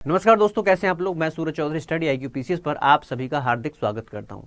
नमस्कार दोस्तों, कैसे हैं आप लोग। मैं सूरज चौधरी स्टडी IQ PCS पर आप सभी का हार्दिक स्वागत करता हूं।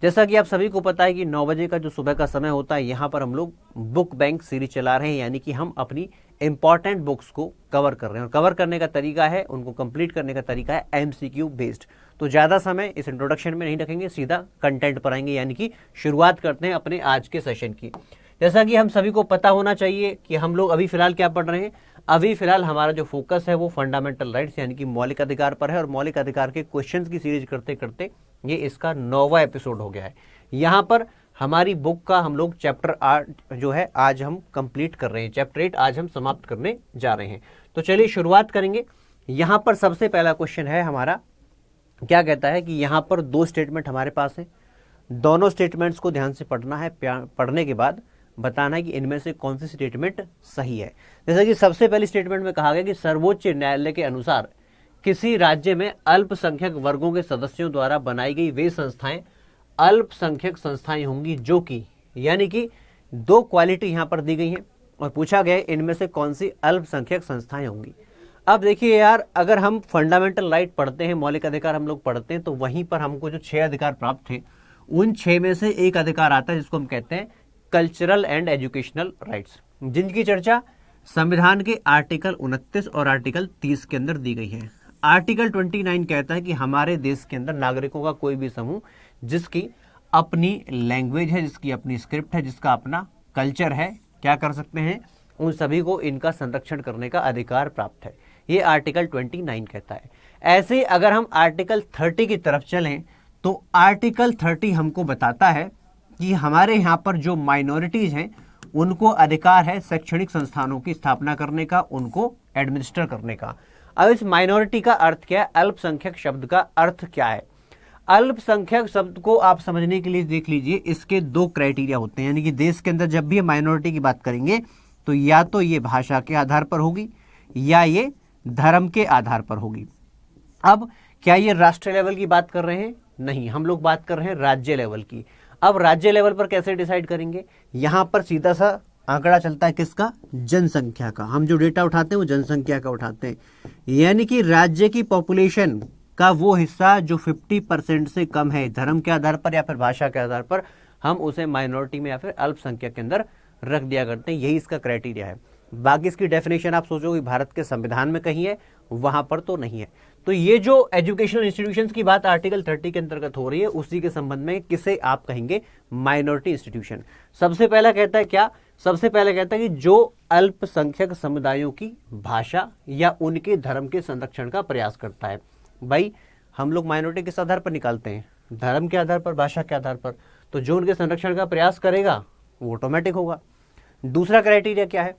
जैसा कि आप सभी को पता है कि 9 बजे का जो सुबह का समय होता है, यहाँ पर हम लोग बुक बैंक सीरीज चला रहे हैं, यानी कि हम अपनी इंपॉर्टेंट बुक्स को कवर कर रहे हैं। और कवर करने का तरीका है, उनको कंप्लीट करने का तरीका है MCQ बेस्ड। तो ज़्यादा समय इस इंट्रोडक्शन में नहीं रखेंगे, सीधा कंटेंट पर आएंगे, यानी कि शुरुआत करते हैं अपने आज के सेशन की। जैसा कि हम सभी को पता होना चाहिए कि हम लोग अभी फिलहाल क्या पढ़ रहे हैं। अभी फिलहाल हमारा जो फोकस है वो फंडामेंटल राइट्स यानी कि मौलिक अधिकार पर है, और मौलिक अधिकार के क्वेश्चंस की सीरीज करते करते ये इसका 9वां एपिसोड हो गया है। यहाँ पर हमारी बुक का हम लोग चैप्टर 8 जो है आज हम कंप्लीट कर रहे हैं। चैप्टर 8 आज हम समाप्त करने जा रहे हैं। तो चलिए शुरुआत करेंगे। यहाँ पर सबसे पहला क्वेश्चन है हमारा, क्या कहता है कि यहाँ पर दो स्टेटमेंट हमारे पास है। दोनों स्टेटमेंट्स को ध्यान से पढ़ना है। पढ़ने के बाद बताना है कि इनमें से कौन सी स्टेटमेंट सही है। जैसा कि सबसे पहली स्टेटमेंट में कहा गया कि सर्वोच्च न्यायालय के अनुसार किसी राज्य में अल्पसंख्यक वर्गों के सदस्यों द्वारा बनाई गई वे संस्थाएं अल्पसंख्यक संस्थाएं होंगी जो कि, यानी कि दो क्वालिटी यहां पर दी गई हैं और पूछा गया इनमें से कौन सी अल्पसंख्यक संस्थाएं होंगी। अब देखिए यार, अगर हम फंडामेंटल राइट पढ़ते हैं, मौलिक अधिकार हम लोग पढ़ते हैं, तो वहीं पर हमको जो 6 अधिकार प्राप्त थे, उन 6 में से एक अधिकार आता है जिसको हम कहते हैं कल्चरल एंड एजुकेशनल राइट्स, जिनकी चर्चा संविधान के आर्टिकल 29 और आर्टिकल 30 के अंदर दी गई है। आर्टिकल 29 कहता है कि हमारे देश के अंदर नागरिकों का कोई भी समूह जिसकी अपनी लैंग्वेज है, जिसकी अपनी स्क्रिप्ट है, जिसका अपना कल्चर है, क्या कर सकते हैं, उन सभी को इनका संरक्षण करने का अधिकार प्राप्त है। ये आर्टिकल 29 कहता है। ऐसे अगर हम आर्टिकल 30 की तरफ चलें तो आर्टिकल 30 हमको बताता है कि हमारे यहाँ पर जो माइनॉरिटीज हैं उनको अधिकार है शैक्षणिक संस्थानों की स्थापना करने का, उनको एडमिनिस्टर करने का। अब इस माइनॉरिटी का अर्थ क्या है, अल्पसंख्यक शब्द का अर्थ क्या है। अल्पसंख्यक शब्द को आप समझने के लिए देख लीजिए, इसके दो क्राइटेरिया होते हैं। यानी कि देश के अंदर जब भी माइनॉरिटी की बात करेंगे तो या तो ये भाषा के आधार पर होगी या ये धर्म के आधार पर होगी। अब क्या ये राष्ट्रीय लेवल की बात कर रहे हैं? नहीं, हम लोग बात कर रहे हैं राज्य लेवल की। अब राज्य लेवल पर कैसे डिसाइड करेंगे? यहां पर सीधा सा आंकड़ा चलता है किसका? जनसंख्या का। हम जो डेटा उठाते हैं वो जनसंख्या का उठाते हैं, यानी कि राज्य की पॉपुलेशन का वो हिस्सा जो 50% से कम है, धर्म के आधार पर या फिर भाषा के आधार पर, हम उसे माइनॉरिटी में या फिर अल्पसंख्यक के अंदर रख दिया करते हैं। यही इसका क्राइटेरिया है। बाकी इसकी डेफिनेशन आप सोचोगे भारत के संविधान में कहीं है, वहां पर तो नहीं है। तो ये जो एजुकेशनल इंस्टीट्यूशंस की बात आर्टिकल 30 के अंतर्गत हो रही है, उसी के संबंध में किसे आप कहेंगे? Minority institution. सबसे पहला कहता है क्या? सबसे पहले कहता है कि जो अल्पसंख्यक समुदायों की भाषा या उनके धर्म के संरक्षण का प्रयास करता है। भाई हम लोग माइनॉरिटी किस आधार पर निकालते हैं? धर्म के आधार पर, भाषा के आधार पर। तो जो उनके संरक्षण का प्रयास करेगा वो ऑटोमेटिक होगा। दूसरा क्राइटेरिया क्या है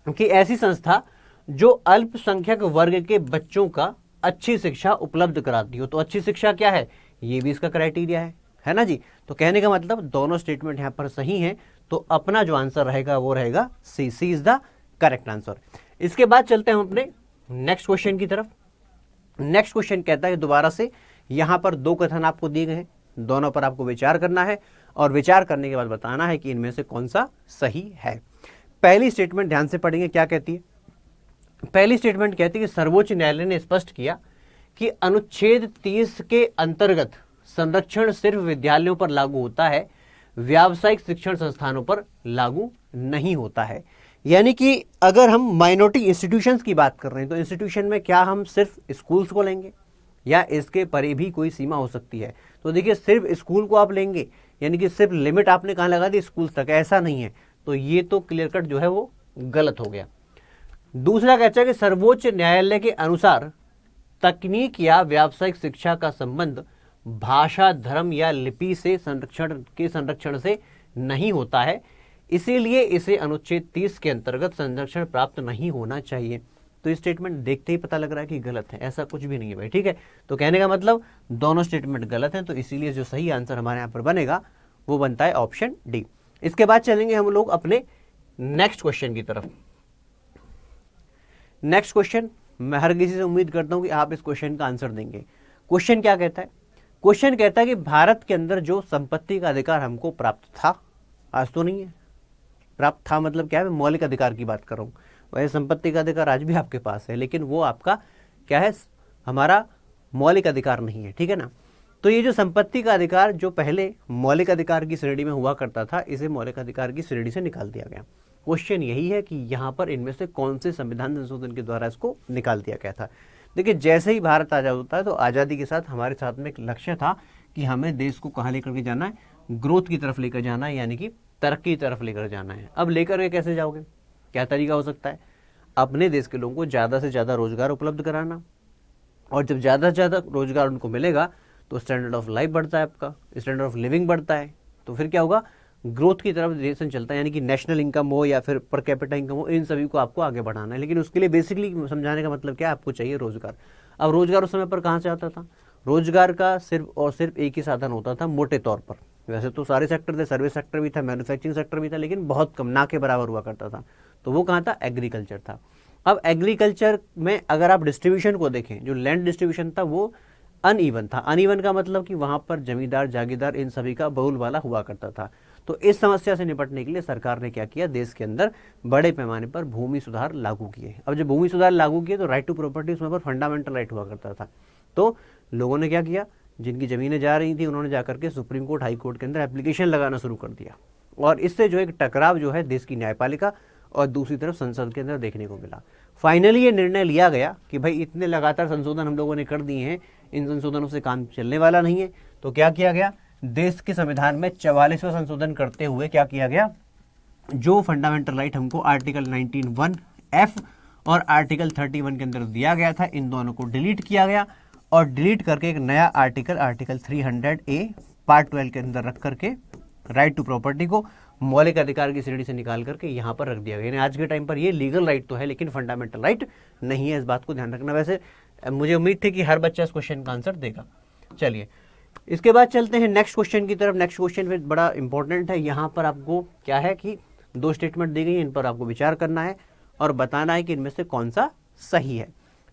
कि ऐसी संस्था जो अल्पसंख्यक वर्ग के बच्चों का अच्छी शिक्षा उपलब्ध कराती हो। तो अच्छी शिक्षा क्या है? ये भी इसका क्राइटेरिया है ना जी। तो कहने का मतलब दोनों स्टेटमेंट यहां पर सही हैं। तो अपना जो आंसर रहेगा वो रहेगा सी। सी इज द करेक्ट आंसर। इसके बाद चलते हैं हम अपने नेक्स्ट क्वेश्चन की तरफ। नेक्स्ट क्वेश्चन कहता है, दोबारा से यहां पर दो कथन आपको दिए गए हैं, दोनों पर आपको विचार करना है और विचार करने के बाद बताना है कि इनमें से कौन सा सही है। पहली स्टेटमेंट ध्यान से पढ़ेंगे, क्या कहती है? पहली स्टेटमेंट कहती है कि सर्वोच्च न्यायालय ने स्पष्ट किया कि अनुच्छेद 30 के अंतर्गत संरक्षण सिर्फ विद्यालयों पर लागू होता है, व्यावसायिक शिक्षण संस्थानों पर लागू नहीं होता है। यानी कि अगर हम माइनॉरिटी इंस्टीट्यूशंस की बात कर रहे हैं तो इंस्टीट्यूशन में क्या हम सिर्फ स्कूल्स को लेंगे या इसके परे भी कोई सीमा हो सकती है? तो देखिए, सिर्फ स्कूल को आप लेंगे यानी कि सिर्फ लिमिट आपने कहां लगा दी? स्कूल तक। ऐसा नहीं है। तो ये तो क्लियर कट जो है वो गलत हो गया। दूसरा कहता है कि सर्वोच्च न्यायालय के अनुसार तकनीक या व्यावसायिक शिक्षा का संबंध भाषा, धर्म या लिपि से संरक्षण से नहीं होता है, इसीलिए इसे अनुच्छेद 30 के अंतर्गत संरक्षण प्राप्त नहीं होना चाहिए। तो ये स्टेटमेंट देखते ही पता लग रहा है कि गलत है। ऐसा कुछ भी नहीं है भाई, ठीक है। तो कहने का मतलब दोनों स्टेटमेंट गलत हैं। तो इसीलिए जो सही आंसर हमारे यहाँ पर बनेगा वो बनता है ऑप्शन डी। इसके बाद चलेंगे हम लोग अपने नेक्स्ट क्वेश्चन की तरफ। नेक्स्ट क्वेश्चन, मैं हर किसी से उम्मीद करता हूं कि आप इस क्वेश्चन का आंसर देंगे। क्वेश्चन क्या कहता है? क्वेश्चन कहता है कि भारत के अंदर जो संपत्ति का अधिकार हमको प्राप्त था, आज तो नहीं है। प्राप्त था मतलब क्या है? मैं मौलिक अधिकार की बात कर रहा हूं। वह संपत्ति का अधिकार आज भी आपके पास है, लेकिन वो आपका क्या है, हमारा मौलिक अधिकार नहीं है, ठीक है ना। तो ये जो संपत्ति का अधिकार जो पहले मौलिक अधिकार की श्रेणी में हुआ करता था, इसे मौलिक अधिकार की श्रेणी से निकाल दिया गया। क्वेश्चन यही है कि यहाँ पर इनमें से कौन से संविधान संशोधन के द्वारा इसको निकाल दिया गया था। देखिए, जैसे ही भारत आज़ाद होता है तो आज़ादी के साथ हमारे साथ में एक लक्ष्य था कि हमें देश को कहाँ लेकर के जाना है, ग्रोथ की तरफ लेकर जाना है, यानी कि तरक्की की तरफ लेकर जाना है। अब लेकर के कैसे जाओगे, क्या तरीका हो सकता है, अपने देश के लोगों को ज़्यादा से ज़्यादा रोजगार उपलब्ध कराना, और जब ज़्यादा से ज़्यादा रोजगार उनको मिलेगा तो स्टैंडर्ड ऑफ लाइफ बढ़ता है, आपका स्टैंडर्ड ऑफ लिविंग बढ़ता है, तो फिर क्या होगा, ग्रोथ की तरफ देश चलता है, यानी कि नेशनल इनकम हो या फिर पर कैपिटा इनकम हो, इन सभी को आपको आगे बढ़ाना है। लेकिन उसके लिए बेसिकली समझाने का मतलब क्या है, आपको चाहिए रोजगार। अब रोजगार उस समय पर कहाँ से आता था, रोजगार का सिर्फ और सिर्फ एक ही साधन होता था मोटे तौर पर। वैसे तो सारे सेक्टर थे, सर्विस सेक्टर भी था, मैन्युफैक्चरिंग सेक्टर भी था, लेकिन बहुत कम, ना के बराबर हुआ करता था। तो वो कहाँ था, एग्रीकल्चर था। अब एग्रीकल्चर में अगर आप डिस्ट्रीब्यूशन को देखें, जो लैंड डिस्ट्रीब्यूशन था वो अनइवन था। अनइवन का मतलब कि वहां पर जमींदार जागीरदार इन सभी का बहुलवाला हुआ करता था। तो इस समस्या से निपटने के लिए सरकार ने क्या किया, देश के अंदर बड़े पैमाने पर भूमि सुधार लागू किए। अब जब भूमि सुधार लागू किए तो राइट टू प्रॉपर्टी उसमें पर फंडामेंटल राइट हुआ करता था। तो लोगों ने क्या किया, जिनकी जमीनें जा रही थी उन्होंने जाकर के सुप्रीम कोर्ट, हाई कोर्ट के अंदर एप्लीकेशन लगाना शुरू कर दिया, और इससे जो एक टकराव जो है देश की न्यायपालिका और दूसरी तरफ संसद के अंदर देखने को मिला। फाइनली ये निर्णय लिया गया कि भाई इतने लगातार संशोधन हम लोगों ने कर दिए हैं, इन संशोधनों से काम चलने वाला नहीं है। तो क्या किया गया, देश के संविधान में 44वां संशोधन करते हुए क्या किया गया, जो फंडामेंटल राइट हमको आर्टिकल 19(1)(f) और आर्टिकल 31 के अंदर दिया गया था, इन दोनों को डिलीट किया गया, और डिलीट करके एक नया आर्टिकल 300A पार्ट 12 के अंदर रख करके राइट टू प्रॉपर्टी को मौलिक अधिकार की श्रेणी से निकाल करके यहाँ पर रख दिया गया। यानी आज के टाइम पर ये लीगल राइट तो है लेकिन फंडामेंटल राइट नहीं है, इस बात को ध्यान रखना। वैसे मुझे उम्मीद थी कि हर बच्चा इस क्वेश्चन का आंसर देगा। चलिए इसके बाद चलते हैं नेक्स्ट क्वेश्चन की तरफ। नेक्स्ट क्वेश्चन फिर बड़ा इंपॉर्टेंट है। यहाँ पर आपको क्या है कि 2 स्टेटमेंट दी गई है, इन पर आपको विचार करना है और बताना है कि इनमें से कौन सा सही है।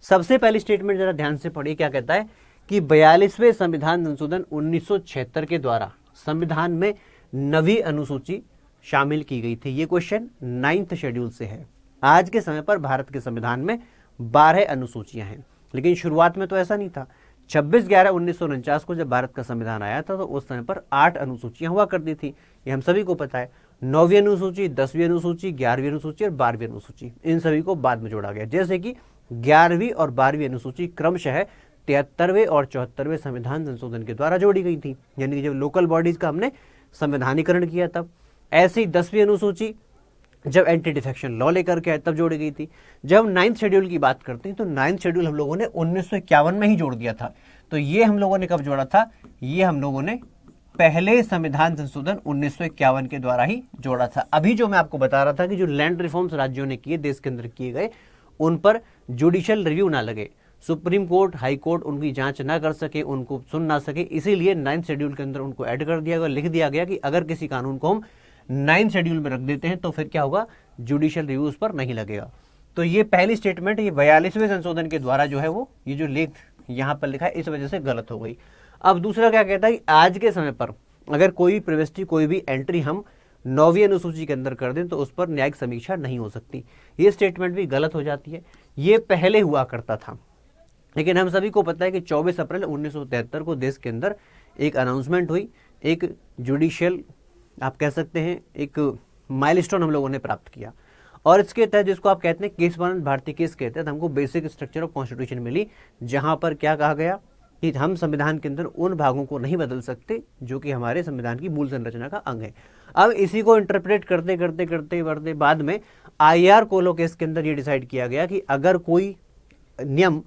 सबसे पहली स्टेटमेंट जरा ध्यान से पढ़िए, क्या कहता है कि 42वें संविधान संशोधन 1976 के द्वारा संविधान में नवी अनुसूची शामिल की गई थी। ये क्वेश्चन 9th शेड्यूल से है। आज के समय पर भारत के संविधान में 12 अनुसूचियां हैं, लेकिन शुरुआत में तो ऐसा नहीं था। 26/11/1949 को जब भारत का संविधान आया था तो उस समय पर 8 अनुसूचियां हुआ करती थी, ये हम सभी को पता है। 9वीं अनुसूची, 10वीं अनुसूची, 11वीं अनुसूची और 12वीं अनुसूची, इन सभी को बाद में जोड़ा गया। जैसे कि 11वीं और 12वीं अनुसूची क्रमशः 73वें और 74वें संविधान संशोधन के द्वारा जोड़ी गई थी, यानी कि जब लोकल बॉडीज का हमने संवैधानिकरण किया तब। ऐसे ही 10वीं अनुसूची जब एंटी डिफेक्शन लॉ लेकर के आए तब जोड़ी गई थी। जब हम 9th शेड्यूल की बात करते हैं तो 9th शेड्यूल हम लोगों ने 1951 में ही जोड़ दिया था। तो ये हम लोगों ने कब जोड़ा था, ये हम लोगों ने पहले संविधान संशोधन 1951 के द्वारा ही जोड़ा था। अभी जो मैं आपको बता रहा था कि जो लैंड रिफॉर्म्स राज्यों ने किए, देश के अंदर किए गए, उन पर जुडिशियल रिव्यू ना लगे, सुप्रीम कोर्ट, हाई कोर्ट उनकी जांच ना कर सके, उनको सुन ना सके, इसीलिए 9th शेड्यूल के अंदर उनको ऐड कर दिया गया, लिख दिया गया कि अगर किसी कानून को हम 9th शेड्यूल में रख देते हैं तो फिर क्या होगा, जुडिशियल रिव्यू उस पर नहीं लगेगा। तो ये पहली स्टेटमेंट, ये 42वें संशोधन के द्वारा जो है वो ये जो लेख यहाँ पर लिखा है इस वजह से गलत हो गई। अब दूसरा क्या कहता है कि आज के समय पर अगर कोई प्रविष्टि, कोई भी एंट्री हम 9वीं अनुसूची के अंदर कर दें तो उस पर न्यायिक समीक्षा नहीं हो सकती। ये स्टेटमेंट भी गलत हो जाती है। ये पहले हुआ करता था, लेकिन हम सभी को पता है कि 24 अप्रैल 1973 को देश के अंदर एक अनाउंसमेंट हुई, एक जुडिशियल आप कह सकते हैं एक माइलस्टोन हम लोगों ने प्राप्त किया, और इसके तहत जिसको आप कहते हैं केशवानंद भारती केस कहते हैं, हमको बेसिक स्ट्रक्चर ऑफ कॉन्स्टिट्यूशन मिली, जहां पर क्या कहा गया कि हम संविधान के अंदर उन भागों को नहीं बदल सकते जो कि हमारे संविधान की मूल संरचना का अंग है। अब इसी को इंटरप्रेट करते करते करते करते बाद में IR कोलो केस के अंदर ये डिसाइड किया गया कि अगर कोई नियम,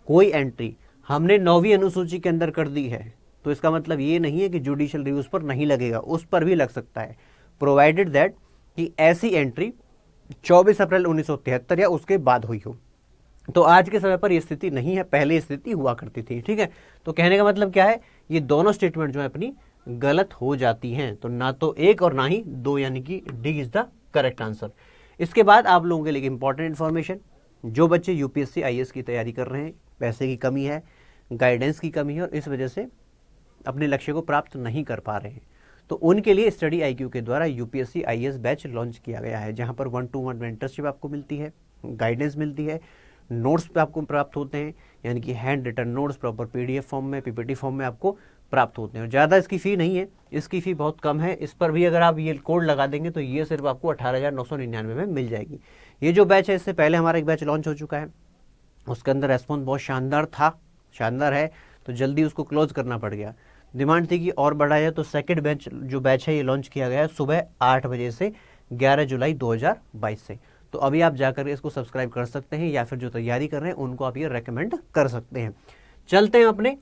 कोई एंट्री हमने 9वीं अनुसूची के अंदर कर दी है तो इसका मतलब ये नहीं है कि जुडिशियल रिव्यू उस पर नहीं लगेगा, उस पर भी लग सकता है, प्रोवाइडेड दैट कि ऐसी एंट्री 24 अप्रैल 1973 या उसके बाद हुई हो। तो आज के समय पर यह स्थिति नहीं है, पहले स्थिति हुआ करती थी। ठीक है, तो कहने का मतलब क्या है, ये दोनों स्टेटमेंट जो है अपनी गलत हो जाती हैं। तो ना तो एक और ना ही दो, यानी कि D is the correct answer. इसके बाद आप लोगों के लिए इंपॉर्टेंट इन्फॉर्मेशन, जो बच्चे यूपीएससी IAS की तैयारी कर रहे हैं, पैसे की कमी है, गाइडेंस की कमी है और इस वजह से अपने लक्ष्य को प्राप्त नहीं कर पा रहे हैं, तो उनके लिए स्टडी IQ के द्वारा यूपीएससी IAS बैच लॉन्च किया गया है, जहां पर 1-to-1 मेंटरशिप आपको मिलती है, गाइडेंस मिलती है, नोट्स पे आपको प्राप्त होते हैं, यानी कि handwritten notes proper PDF form में, PPT फॉर्म में आपको प्राप्त होते हैं। और ज़्यादा इसकी फ़ी नहीं है, इसकी फ़ी बहुत कम है। इस पर भी अगर आप ये कोड लगा देंगे तो ये सिर्फ आपको 18,999 में मिल जाएगी। ये जो बैच है, इससे पहले हमारा एक बैच लॉन्च हो चुका है, उसके अंदर रेस्पॉन्स बहुत शानदार है, तो जल्दी उसको क्लोज करना पड़ गया। डिमांड थी कि और बढ़ाया जाए, तो सेकंड बैच है ये लॉन्च किया गया है सुबह 8 बजे से 11 जुलाई 2022 से। तो अभी आप जाकर इसको सब्सक्राइब कर सकते हैं, या फिर जो तैयारी कर रहे हैं उनको आप ये रेकमेंड कर सकते हैं। चलते हैं अपने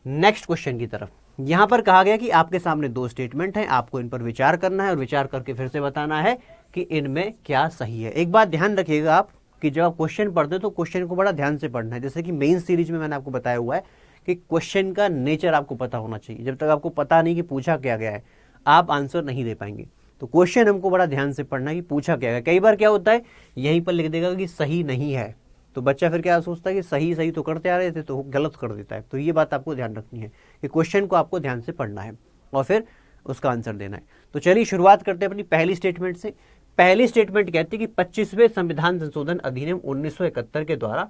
नेक्स्ट क्वेश्चन की तरफ। यहां पर कहा गया कि आपके सामने 2 स्टेटमेंट हैं, आपको इन पर विचार करना है और विचार करके फिर से बताना है कि इनमें क्या सही है। एक बात ध्यान रखिएगा आप कि जब आप क्वेश्चन पढ़ते हैं तो क्वेश्चन को बड़ा ध्यान से पढ़ना है। जैसे कि मेन सीरीज में मैंने आपको बताया हुआ है कि क्वेश्चन का नेचर आपको पता होना चाहिए। जब तक आपको पता नहीं कि पूछा क्या गया है, आप आंसर नहीं दे पाएंगे। तो क्वेश्चन हमको बड़ा ध्यान से पढ़ना है कि पूछा क्या गया। कई बार क्या होता है, यहीं पर लिख देगा कि सही नहीं है, तो बच्चा फिर क्या सोचता है कि सही तो करते आ रहे थे, तो गलत कर देता है। तो ये बात आपको ध्यान रखनी है कि क्वेश्चन को आपको ध्यान से पढ़ना है और फिर उसका आंसर देना है। तो चलिए शुरुआत करते हैं अपनी पहली स्टेटमेंट से। पहली स्टेटमेंट कहती है कि 25वें संविधान संशोधन अधिनियम 1971 के द्वारा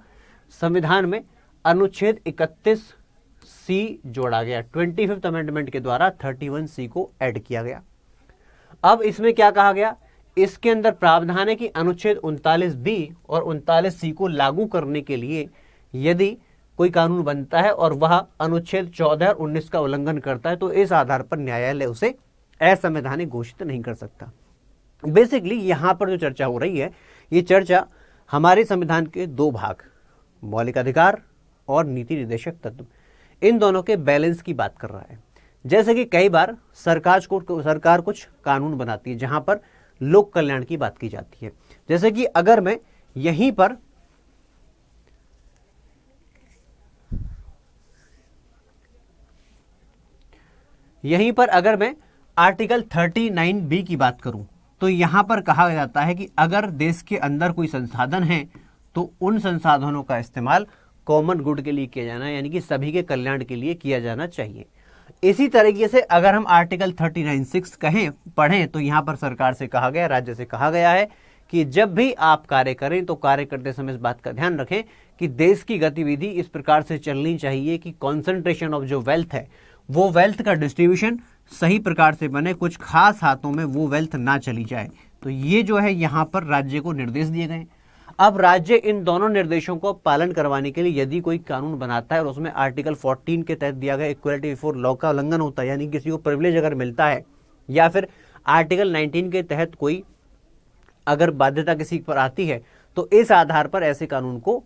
संविधान में अनुच्छेद 31C जोड़ा गया। 25th अमेंडमेंट के द्वारा 31C को ऐड किया गया। अब इसमें क्या कहा गया, इसके अंदर प्रावधान है कि अनुच्छेद 39B और 39C को लागू करने के लिए यदि कोई कानून बनता है और वह अनुच्छेद 14 और 19 का उल्लंघन करता है, तो इस आधार पर न्यायालय उसे असंवैधानिक घोषित नहीं कर सकता। बेसिकली यहां पर जो चर्चा हो रही है, ये चर्चा हमारे संविधान के 2 भाग, मौलिक अधिकार और नीति निर्देशक तत्व, इन दोनों के बैलेंस की बात कर रहा है। जैसे कि कई बार सरकार कुछ कानून बनाती है जहां पर लोक कल्याण की बात की जाती है। जैसे कि अगर मैं यहीं पर अगर मैं आर्टिकल 39B की बात करूं, तो यहां पर कहा जाता है कि अगर देश के अंदर कोई संसाधन है तो उन संसाधनों का इस्तेमाल कॉमन गुड के लिए किया जाना, यानी कि सभी के कल्याण के लिए किया जाना चाहिए। इसी तरीके से अगर हम आर्टिकल 39(6) पढ़ें, तो यहां पर सरकार से कहा गया, राज्य से कहा गया है कि जब भी आप कार्य करें तो कार्य करते समय इस बात का ध्यान रखें कि देश की गतिविधि इस प्रकार से चलनी चाहिए कि कॉन्सेंट्रेशन ऑफ जो वेल्थ है, वो वेल्थ का डिस्ट्रीब्यूशन सही प्रकार से बने, कुछ खास हाथों में वो वेल्थ ना चली जाए। तो ये जो है यहाँ पर राज्य को निर्देश दिए गए। अब राज्य इन दोनों निर्देशों को पालन करवाने के लिए यदि कोई कानून बनाता है और उसमें आर्टिकल 14 के तहत दिया गया इक्वलिटी बिफोर लॉ का उल्लंघन होता है, यानी किसी को प्रिविलेज अगर मिलता है, या फिर आर्टिकल 19 के तहत कोई अगर बाध्यता किसी पर आती है, तो इस आधार पर ऐसे कानून को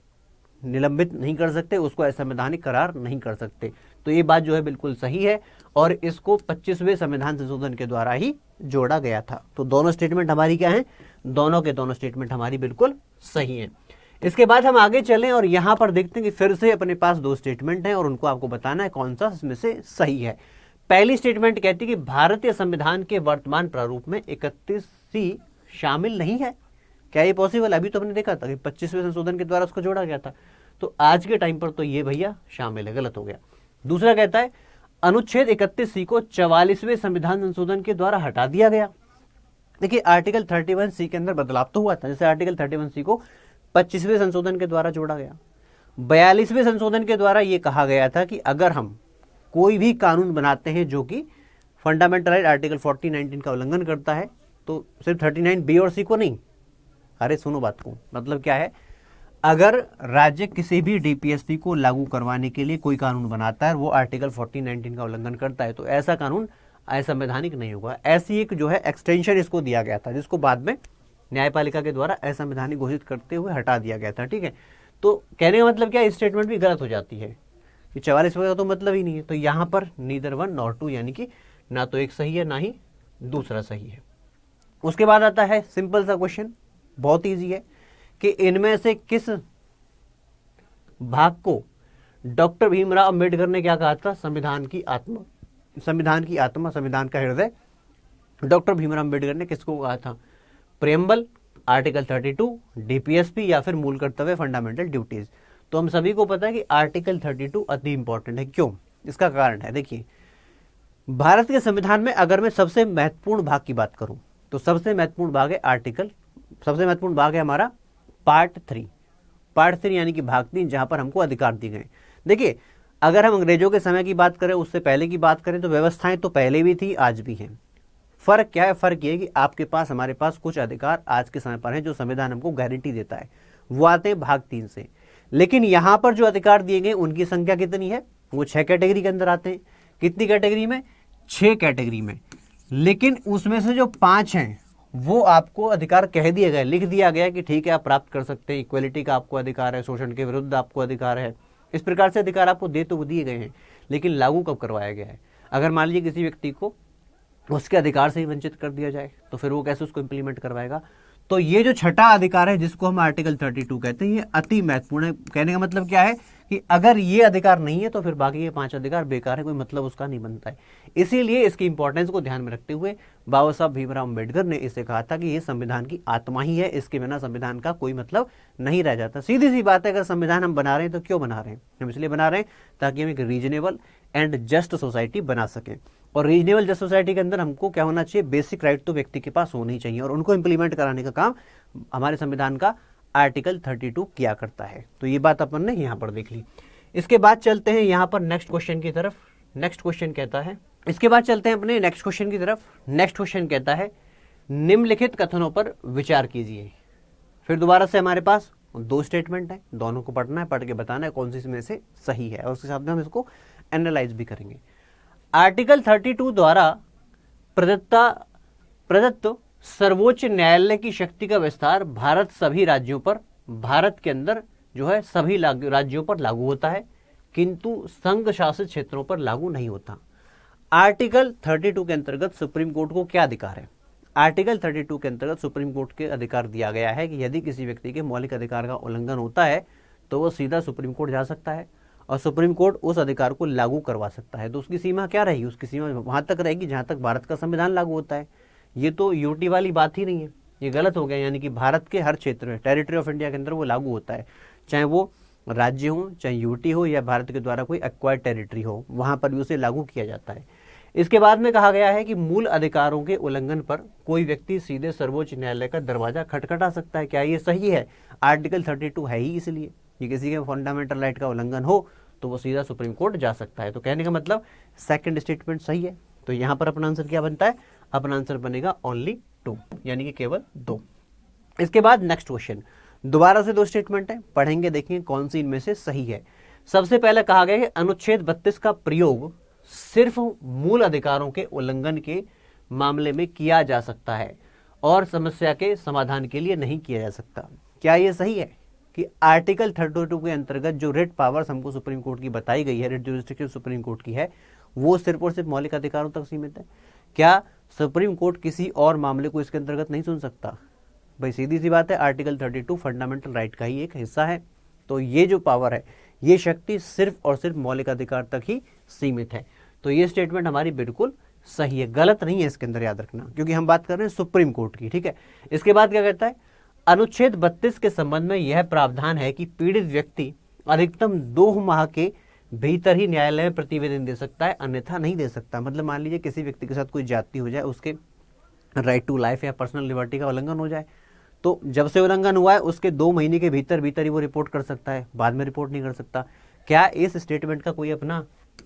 निलंबित नहीं कर सकते, उसको असंवैधानिक करार नहीं कर सकते। तो ये बात जो है बिल्कुल सही है और इसको 25वें संविधान संशोधन के द्वारा ही जोड़ा गया था। तो दोनों स्टेटमेंट हमारी क्या है, दोनों के दोनों स्टेटमेंट हमारी बिल्कुल सही है। इसके बाद हम आगे चलें और यहां पर देखते हैं कि फिर से अपने पास 2 स्टेटमेंट हैं और उनको आपको बताना है कौन सा इसमें से सही है। पहली स्टेटमेंट कहती है कि भारतीय संविधान के वर्तमान प्रारूप में 31C शामिल नहीं है। क्या ये पॉसिबल? अभी तो हमने देखा था कि 25वें संशोधन के द्वारा उसको जोड़ा गया था, तो आज के टाइम पर तो ये भैया शामिल है, गलत हो गया। दूसरा कहता है अनुच्छेद 31C को 44वें संविधान संशोधन के द्वारा हटा दिया गया। देखिए आर्टिकल 31C के अंदर बदलाव तो हुआ था, जैसे आर्टिकल 31C को 25वें संशोधन के द्वारा जोड़ा गया। 42वें संशोधन के द्वारा यह कहा गया था कि अगर हम कोई भी कानून बनाते हैं जो कि फंडामेंटल राइट आर्टिकल 40(19) का उल्लंघन करता है, तो सिर्फ 39B और C को नहीं। अरे सुनो बात को, मतलब क्या है, अगर राज्य किसी भी DPSP को लागू करवाने के लिए कोई कानून बनाता है, वो आर्टिकल 40(19) का उल्लंघन करता है, तो ऐसा कानून असंवैधानिक नहीं होगा। ऐसी एक जो है एक्सटेंशन इसको दिया गया था, जिसको बाद में न्यायपालिका के द्वारा असंवैधानिक घोषित करते हुए हटा दिया गया था। ठीक है, तो कहने का मतलब क्या, स्टेटमेंट भी गलत हो जाती है कि 44 का तो मतलब ही नहीं है। तो यहाँ पर नीदर 1 नॉर 2, यानी कि ना तो एक सही है ना ही दूसरा सही है। उसके बाद आता है सिंपल सा क्वेश्चन, बहुत ईजी है कि इनमें से किस भाग को डॉक्टर भीमराव अंबेडकर ने क्या कहा था, संविधान की आत्मा, संविधान का हृदय डॉक्टर भीमराव अंबेडकर ने किसको कहा था? प्रेम्बल, आर्टिकल 32, DPSP या फिर मूल कर्तव्य फंडामेंटल ड्यूटीज। तो हम सभी को पता है कि आर्टिकल 32 अति इंपॉर्टेंट है। क्यों? इसका कारण है, देखिए भारत के संविधान में अगर मैं सबसे महत्वपूर्ण भाग की बात करूं, तो सबसे महत्वपूर्ण भाग है हमारा पार्ट 3, पार्ट 3 यानी कि भाग 3, जहां पर हमको अधिकार दिए गए। देखिए, अगर हम अंग्रेजों के समय की बात करें, उससे पहले की बात करें, तो व्यवस्थाएं तो पहले भी थी, आज भी हैं। फर्क क्या है? फर्क ये है कि आपके पास, हमारे पास कुछ अधिकार आज के समय पर हैं जो संविधान हमको गारंटी देता है, वो आते हैं भाग 3 से। लेकिन यहां पर जो अधिकार दिए गए उनकी संख्या कितनी है? वो 6 कैटेगरी के अंदर आते हैं। कितनी कैटेगरी में? 6 कैटेगरी में। लेकिन उसमें से जो 5 हैं वो आपको अधिकार कह दिए गए, लिख दिया गया कि ठीक है आप प्राप्त कर सकते हैं, इक्वलिटी का आपको अधिकार है, शोषण के विरुद्ध आपको अधिकार है। इस प्रकार से अधिकार आपको दे तो दिए गए हैं, लेकिन लागू कब करवाया गया है? अगर मान लीजिए किसी व्यक्ति को उसके अधिकार से ही वंचित कर दिया जाए तो फिर वो कैसे उसको इंप्लीमेंट करवाएगा? तो ये जो छठा अधिकार है जिसको हम आर्टिकल 32 कहते हैं, ये अति महत्वपूर्ण है। कहने का मतलब क्या है कि अगर ये अधिकार नहीं है तो फिर बाकी ये 5 अधिकार बेकार है, कोई मतलब उसका नहीं बनता है। इसीलिए इसकी इंपॉर्टेंस को ध्यान में रखते हुए बाबा साहब भीमराव अम्बेडकर ने इसे कहा था कि ये संविधान की आत्मा ही है, इसके बिना संविधान का कोई मतलब नहीं रह जाता। सीधी सी बात है, अगर संविधान हम बना रहे हैं तो क्यों बना रहे हैं? हम इसलिए बना रहे हैं ताकि हम एक रीजनेबल एंड जस्ट सोसाइटी बना सकें। और रीजनेबल जस्ट सोसाइटी के अंदर हमको क्या होना चाहिए? बेसिक राइट तो व्यक्ति के पास होने ही चाहिए, और उनको इंप्लीमेंट कराने का काम हमारे संविधान का आर्टिकल 32 किया करता है। तो ये बात अपन ने यहाँ पर देख ली। इसके बाद चलते हैं यहाँ पर नेक्स्ट क्वेश्चन की तरफ। नेक्स्ट क्वेश्चन कहता है, इसके बाद चलते हैं अपने नेक्स्ट क्वेश्चन की तरफ। नेक्स्ट क्वेश्चन कहता है, निम्नलिखित कथनों पर विचार कीजिए। फिर दोबारा से हमारे पास 2 स्टेटमेंट है, दोनों को पढ़ना है, पढ़ के बताना है कौन सी इसमें से सही है, और उसके साथ में हम इसको एनालाइज भी करेंगे। आर्टिकल 32 द्वारा प्रदत्त सर्वोच्च न्यायालय की शक्ति का विस्तार भारत के अंदर जो है सभी राज्यों पर लागू होता है, किंतु संघ शासित क्षेत्रों पर लागू नहीं होता। आर्टिकल 32 के अंतर्गत सुप्रीम कोर्ट को क्या अधिकार है? आर्टिकल 32 के अंतर्गत सुप्रीम कोर्ट के अधिकार दिया गया है कि यदि किसी व्यक्ति के मौलिक अधिकार का उल्लंघन होता है तो वो सीधा सुप्रीम कोर्ट जा सकता है, और सुप्रीम कोर्ट उस अधिकार को लागू करवा सकता है। तो उसकी सीमा क्या रहेगी? उसकी सीमा वहां तक रहेगी जहां तक भारत का संविधान लागू होता है। ये तो यूटी वाली बात ही नहीं है, ये गलत हो गया। यानी कि भारत के हर क्षेत्र में, टेरिटरी ऑफ इंडिया के अंदर वो लागू होता है, चाहे वो राज्य हो, चाहे यूटी हो, या भारत के द्वारा कोई एक्वायर्ड टेरिटरी हो, वहां पर भी उसे लागू किया जाता है। इसके बाद में कहा गया है कि मूल अधिकारों के उल्लंघन पर कोई व्यक्ति सीधे सर्वोच्च न्यायालय का दरवाजा खटखटा सकता है। क्या ये सही है? आर्टिकल 32 है ही इसलिए कि किसी के फंडामेंटल राइट का उल्लंघन हो तो वो सीधा सुप्रीम कोर्ट जा सकता है। तो कहने का मतलब सेकंड स्टेटमेंट सही है। तो यहां पर अपना आंसर क्या बनता है? अपना आंसर बनेगा ओनली 2, यानी कि केवल 2। इसके बाद नेक्स्ट क्वेश्चन, दोबारा से 2 स्टेटमेंट है, पढ़ेंगे, देखेंगे कौन सी इनमें से सही है। सबसे पहले कहा गया है अनुच्छेद 32 का प्रयोग सिर्फ मूल अधिकारों के उल्लंघन के मामले में किया जा सकता है और समस्या के समाधान के लिए नहीं किया जा सकता। क्या यह सही है कि आर्टिकल 32 के अंतर्गत जो रिट पावर्स हमको सुप्रीम कोर्ट की बताई गई है, रिट जुरिस्डिक्शन सुप्रीम कोर्ट की है, वो सिर्फ और सिर्फ मौलिक अधिकारों तक सीमित है? क्या सुप्रीम कोर्ट किसी और मामले को इसके अंतर्गत नहीं सुन सकता? भाई सीधी सी बात है, आर्टिकल 32 फंडामेंटल राइट का ही एक हिस्सा है। तो ये जो पावर है, ये शक्ति सिर्फ और सिर्फ मौलिक अधिकार तक ही सीमित है। तो ये स्टेटमेंट हमारी बिल्कुल सही है, गलत नहीं है इसके अंदर, याद रखना, क्योंकि हम बात कर रहे हैं सुप्रीम कोर्ट की। ठीक है, इसके बाद क्या कहता है? अनुच्छेद 32 के संबंध में यह प्रावधान है कि पीड़ित व्यक्ति अधिकतम 2 माह के भीतर ही न्यायालय में प्रतिवेदन दे सकता है, अन्यथा नहीं दे सकता। मतलब मान लीजिए किसी व्यक्ति के साथ कोई ज्यादती हो जाए, उसके राइट टू लाइफ या पर्सनल लिबर्टी का उल्लंघन हो जाए, तो जब से उल्लंघन हुआ है उसके 2 महीने के भीतर ही वो रिपोर्ट कर सकता है, बाद में रिपोर्ट नहीं कर सकता। क्या इस स्टेटमेंट का कोई अपना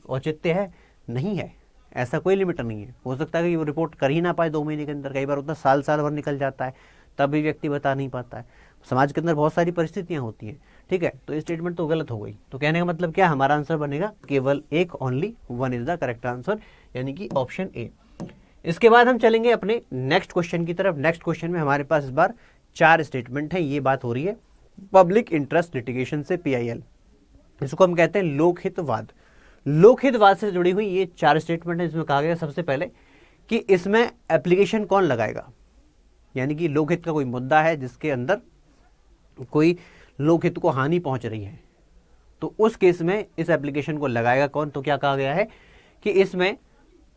औचित्य है? नहीं है, ऐसा कोई लिमिट नहीं है। हो सकता है कि वो रिपोर्ट कर ही ना पाए 2 महीने के अंदर, कई बार उतना साल भर निकल जाता है, तब भी व्यक्ति बता नहीं पाता है। समाज के अंदर बहुत सारी परिस्थितियां होती हैं। ठीक है, तो स्टेटमेंट तो गलत हो गई। तो कहने का मतलब क्या? हमारा आंसर बनेगा केवल एक, only 1 is the correct answer, यानी कि ऑप्शन ए। इसके बाद हम चलेंगे अपने नेक्स्ट क्वेश्चन की तरफ। नेक्स्ट क्वेश्चन में हमारे पास इस बार 4 स्टेटमेंट है। ये बात हो रही है पब्लिक इंटरेस्ट लिटिगेशन से, PIL, इसको हम कहते हैं लोकहितवाद। लोकहितवाद से जुड़ी हुई ये 4 स्टेटमेंट है। इसमें कहा गया सबसे पहले कि इसमें एप्लीकेशन कौन लगाएगा, यानी कि लोकहित का कोई मुद्दा है जिसके अंदर कोई लोकहित को हानि पहुंच रही है, तो उस केस में इस एप्लीकेशन को लगाएगा कौन? तो क्या कहा गया है कि इसमें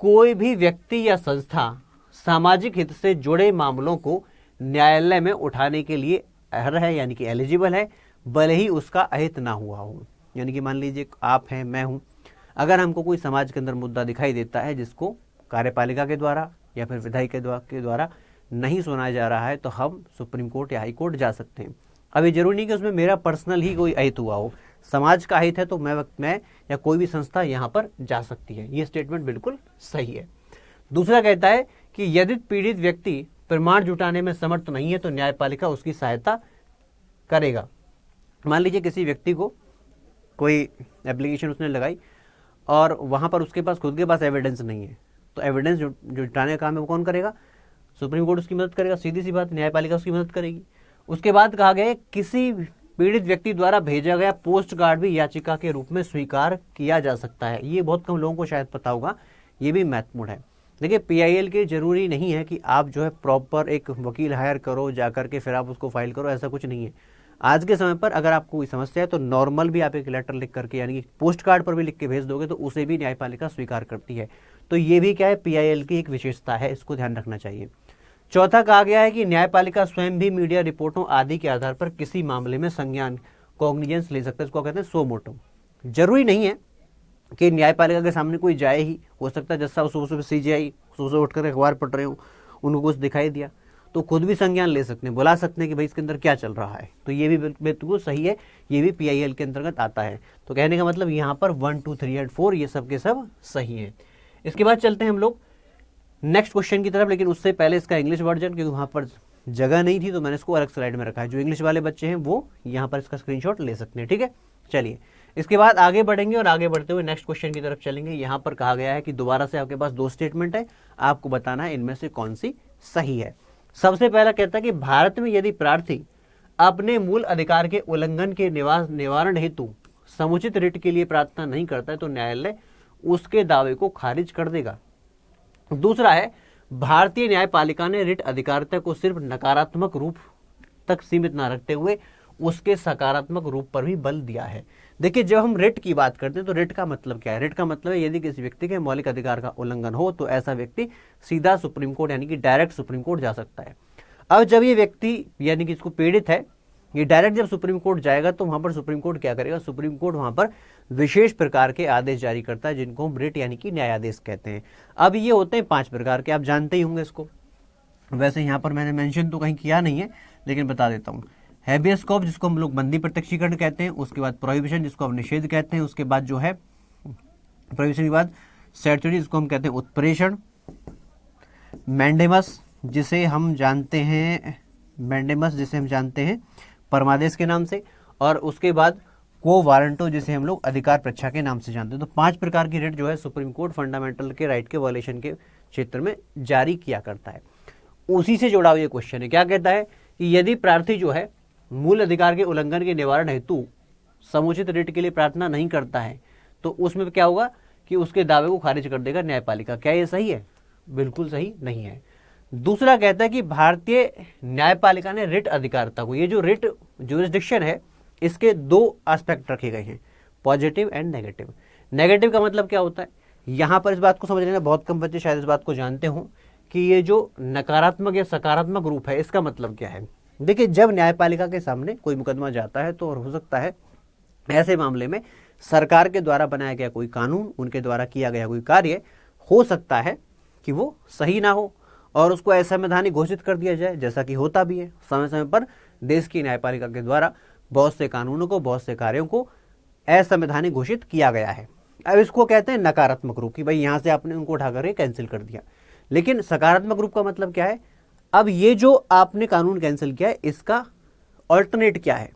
कोई भी व्यक्ति या संस्था सामाजिक हित से जुड़े मामलों को न्यायालय में उठाने के लिए अर्ह है, यानी कि एलिजिबल है, भले ही उसका अहित ना हुआ हो। यानी कि मान लीजिए आप हैं, मैं हूं, अगर हमको कोई समाज के अंदर मुद्दा दिखाई देता है जिसको कार्यपालिका के द्वारा या फिर विधायिका के द्वारा नहीं सुना जा रहा है, तो हम सुप्रीम कोर्ट या हाई कोर्ट जा सकते हैं। अभी जरूरी नहीं कि उसमें मेरा पर्सनल ही कोई अहित हुआ हो, समाज का हित है तो मैं या कोई भी संस्था यहाँ पर जा सकती है। ये स्टेटमेंट बिल्कुल सही है। दूसरा कहता है कि यदि पीड़ित व्यक्ति प्रमाण जुटाने में समर्थ नहीं है तो न्यायपालिका उसकी सहायता करेगा। मान लीजिए किसी व्यक्ति को कोई एप्लीकेशन उसने लगाई और वहाँ पर उसके पास खुद के पास एविडेंस नहीं है, तो एविडेंस जुटाने का काम है वो कौन करेगा? सुप्रीम कोर्ट उसकी मदद करेगा, सीधी सी बात, न्यायपालिका उसकी मदद करेगी। उसके बाद कहा गया किसी पीड़ित व्यक्ति द्वारा भेजा गया पोस्ट कार्ड भी याचिका के रूप में स्वीकार किया जा सकता है। ये बहुत कम लोगों को शायद पता होगा, ये भी महत्वपूर्ण है। देखिए PIL के जरूरी नहीं है कि आप जो है प्रॉपर एक वकील हायर करो जा करके फिर आप उसको फाइल करो, ऐसा कुछ नहीं है। आज के समय पर अगर आपको कोई समस्या है तो नॉर्मल भी आप एक लेटर लिख करके यानी कि पोस्ट कार्ड पर भी लिख के भेज दोगे तो उसे भी न्यायपालिका स्वीकार करती है। तो ये भी क्या है, PIL की एक विशेषता है, इसको ध्यान रखना चाहिए। चौथा कहा गया है कि न्यायपालिका स्वयं भी मीडिया रिपोर्टों आदि के आधार पर किसी मामले में संज्ञान कॉग्निजेंस ले सकता है, इसको कहते हैं सो मोटो। जरूरी नहीं है कि न्यायपालिका के सामने कोई जाए ही, हो सकता है जैसा सुबह सुबह CGI सुबह उठ कर अखबार पढ़ रहे हो, उनको कुछ दिखाई दिया तो खुद भी संज्ञान ले सकते हैं, बुला सकते हैं कि भाई इसके अंदर क्या चल रहा है। तो ये भी बिल्कुल सही है, ये भी PIL के अंतर्गत आता है। तो कहने का मतलब यहाँ पर 1, 2, 3 और 4 ये सब के सब सही है। इसके बाद चलते हैं हम लोग नेक्स्ट क्वेश्चन की तरफ, लेकिन उससे पहले इसका इंग्लिश वर्जन, क्योंकि वहाँ पर जगह नहीं थी तो मैंने इसको अलग स्लाइड में रखा है। जो इंग्लिश वाले बच्चे हैं वो यहाँ पर इसका स्क्रीनशॉट ले सकते हैं, ठीक है। चलिए इसके बाद आगे बढ़ेंगे और आगे बढ़ते हुए नेक्स्ट क्वेश्चन की तरफ चलेंगे। यहाँ पर कहा गया है कि दोबारा से आपके पास 2 स्टेटमेंट है, आपको बताना है इनमें से कौन सी सही है। सबसे पहला कहता है कि भारत में यदि प्रार्थी अपने मूल अधिकार के उल्लंघन के निवारण हेतु समुचित रिट के लिए प्रार्थना नहीं करता है तो न्यायालय उसके दावे को खारिज कर देगा। दूसरा है, भारतीय न्यायपालिका ने रिट अधिकारिता को सिर्फ नकारात्मक रूप तक सीमित न रखते हुए उसके सकारात्मक रूप पर भी बल दिया है। देखिए जब हम रिट की बात करते हैं तो रिट का मतलब क्या है? रिट का मतलब है यदि किसी व्यक्ति के मौलिक अधिकार का उल्लंघन हो तो ऐसा व्यक्ति सीधा सुप्रीम कोर्ट यानी कि डायरेक्ट सुप्रीम कोर्ट जा सकता है। अब जब ये व्यक्ति यानी कि इसको पीड़ित है, ये डायरेक्ट जब सुप्रीम कोर्ट जाएगा तो वहां पर सुप्रीम कोर्ट क्या करेगा? सुप्रीम कोर्ट वहां पर विशेष प्रकार के आदेश जारी करता है जिनको हम रिट यानी कि न्यायादेश कहते हैं। अब ये होते हैं 5 प्रकार के, आप जानते ही होंगे इसको, वैसे यहाँ पर मैंने मेंशन तो कहीं किया नहीं है लेकिन बता देता हूँ। हैबियस कॉर्पस जिसको हम लोग बंदी प्रत्यक्षीकरण कहते हैं, उसके बाद प्रोहिबिशन जिसको हम निषेध कहते हैं, उसके बाद जो है प्रोहिबिशन के बाद सैचुरी जिसको हम कहते हैं उत्प्रेषण, मैंडेमस जिसे हम जानते हैं परमादेश के नाम से, और उसके बाद को वारंटो जिसे हम लोग अधिकार प्रच्छा के नाम से जानते हैं। तो 5 प्रकार की रिट जो है सुप्रीम कोर्ट फंडामेंटल के राइट के वायलेशन के क्षेत्र में जारी किया करता है। उसी से जुड़ा हुआ ये क्वेश्चन है, क्या कहता है कि यदि प्रार्थी जो है मूल अधिकार के उल्लंघन के निवारण हेतु समुचित रिट के लिए प्रार्थना नहीं करता है तो उसमें क्या होगा कि उसके दावे को खारिज कर देगा न्यायपालिका। क्या ये सही है? बिल्कुल सही नहीं है। दूसरा कहता है कि भारतीय न्यायपालिका ने रिट अधिकारिता को, ये जो रिट ज्यूरिसडिक्शन है, इसके 2 एस्पेक्ट रखे गए हैं, पॉजिटिव एंड नेगेटिव। नेगेटिव का मतलब क्या होता है? यहाँ पर इस बात को समझ लेना, बहुत कम बच्चे शायद इस बात को जानते हों कि ये जो नकारात्मक या सकारात्मक रूप है इसका मतलब क्या है। देखिए जब न्यायपालिका के सामने कोई मुकदमा जाता है तो और हो सकता है ऐसे मामले में सरकार के द्वारा बनाया गया कोई कानून, उनके द्वारा किया गया कोई कार्य हो सकता है कि वो सही ना हो और उसको असंवैधानिक घोषित कर दिया जाए, जैसा कि होता भी है। समय समय पर देश की न्यायपालिका के द्वारा बहुत से कानूनों को, बहुत से कार्यों को असंवैधानिक घोषित किया गया है। अब इसको कहते हैं नकारात्मक रूप, कि भाई यहाँ से आपने उनको उठा करके कैंसिल कर दिया। लेकिन सकारात्मक रूप का मतलब क्या है? अब ये जो आपने कानून कैंसिल किया है इसका ऑल्टरनेट क्या है,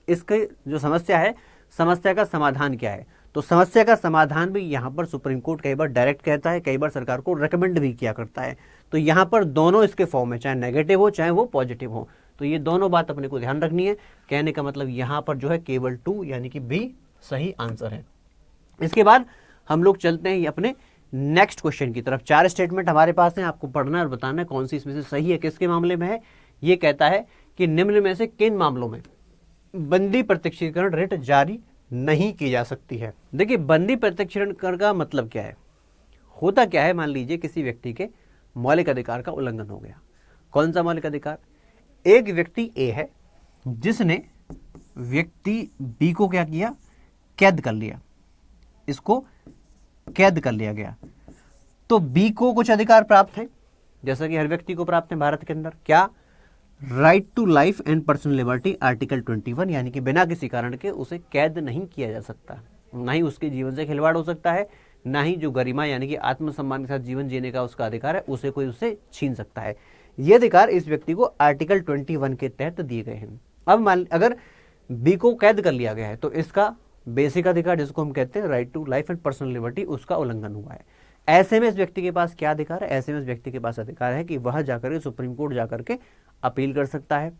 इसके जो समस्या है, समस्या का समाधान क्या है? तो समस्या का समाधान भी यहाँ पर सुप्रीम कोर्ट कई बार डायरेक्ट कहता है, कई बार सरकार को रेकमेंड भी किया करता है। तो यहाँ पर दोनों इसके फॉर्म है, चाहे नेगेटिव हो चाहे वो पॉजिटिव हो। तो ये दोनों बात अपने को ध्यान रखनी है। कहने का मतलब यहाँ पर जो है केवल 2 यानी कि बी सही आंसर है। इसके बाद हम लोग चलते हैं अपने नेक्स्ट क्वेश्चन की तरफ। 4 स्टेटमेंट हमारे पास हैं, आपको पढ़ना और बताना है कौन सी इसमें से सही है, किसके मामले में है। ये कहता है कि निम्न में से किन मामलों में बंदी प्रत्यक्षीकरण रिट जारी नहीं की जा सकती है। देखिए बंदी प्रत्यक्षीकरण का मतलब क्या है? होता क्या है, मान लीजिए किसी व्यक्ति के मौलिक अधिकार का उल्लंघन हो गया। कौन सा मौलिक अधिकार? एक व्यक्ति ए है जिसने व्यक्ति बी को क्या किया? कैद कर लिया, इसको कैद कर लिया गया। तो बी को कुछ अधिकार प्राप्त है, जैसा कि हर व्यक्ति को प्राप्त है भारत के अंदर। क्या? Right to life and personal liberty article 21, यानी कि बिना किसी कारण के उसे कैद नहीं किया जा सकता, ना ही उसके जीवन से खिलवाड़ हो सकता है, ना ही जो गरिमा यानी कि आत्मसम्मान के साथ जीवन जीने का उसका अधिकार है उसे कोई उससे छीन सकता है। ये अधिकार इस व्यक्ति को आर्टिकल 21 के तहत दिए गए हैं। अब मान अगर बी को कैद कर लिया गया है तो इसका बेसिक अधिकार जिसको हम कहते हैं right to life and personal liberty उसका उल्लंघन हुआ है। ऐसे में इस व्यक्ति के पास क्या अधिकार है? ऐसे में इस व्यक्ति के पास अधिकार है कि वह जाकर के सुप्रीम कोर्ट जाकर के अपील कर सकता है,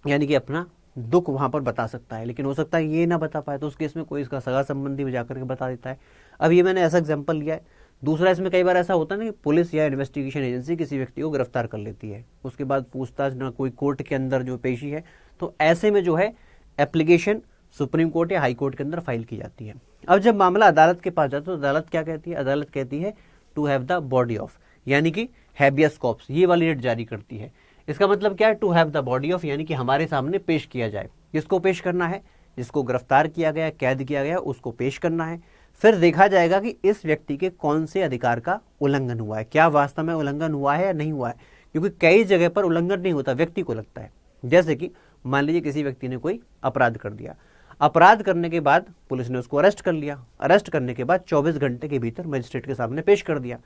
यानी कि अपना दुख वहां पर बता सकता है। लेकिन हो सकता है ये ना बता पाए तो उस केस में कोई इसका सगा संबंधी भी जाकर के बता देता है। अब ये मैंने ऐसा एग्जाम्पल लिया है। दूसरा, इसमें कई बार ऐसा होता है ना कि पुलिस या इन्वेस्टिगेशन एजेंसी किसी व्यक्ति को गिरफ्तार कर लेती है, उसके बाद पूछताछ ना कोई कोर्ट के अंदर जो पेशी है, तो ऐसे में जो है एप्लीकेशन सुप्रीम कोर्ट या हाई कोर्ट के अंदर फाइल की जाती है। अब जब मामला अदालत के पास जाता है तो अदालत क्या कहती है? अदालत कहती है to have the body of, यानी कि हैबियस कॉर्पस, ये वाली रेट जारी करती है। इसका मतलब क्या है? To have the body of, यानी कि हमारे सामने पेश किया जाए। किसको पेश करना है? जिसको गिरफ्तार किया गया, कैद किया गया, उसको पेश करना है। फिर देखा जाएगा कि इस व्यक्ति के कौन से अधिकार का उल्लंघन हुआ है, क्या वास्तव में उल्लंघन हुआ है या नहीं हुआ है, क्योंकि कई जगह पर उल्लंघन नहीं होता, व्यक्ति को लगता है। जैसे कि मान लीजिए किसी व्यक्ति ने कोई अपराध कर दिया, अपराध करने के बाद पुलिस ने उसको अरेस्ट कर लिया, अरेस्ट करने के बाद 24 घंटे के भीतर मजिस्ट्रेट के सामने पेश कर दिया।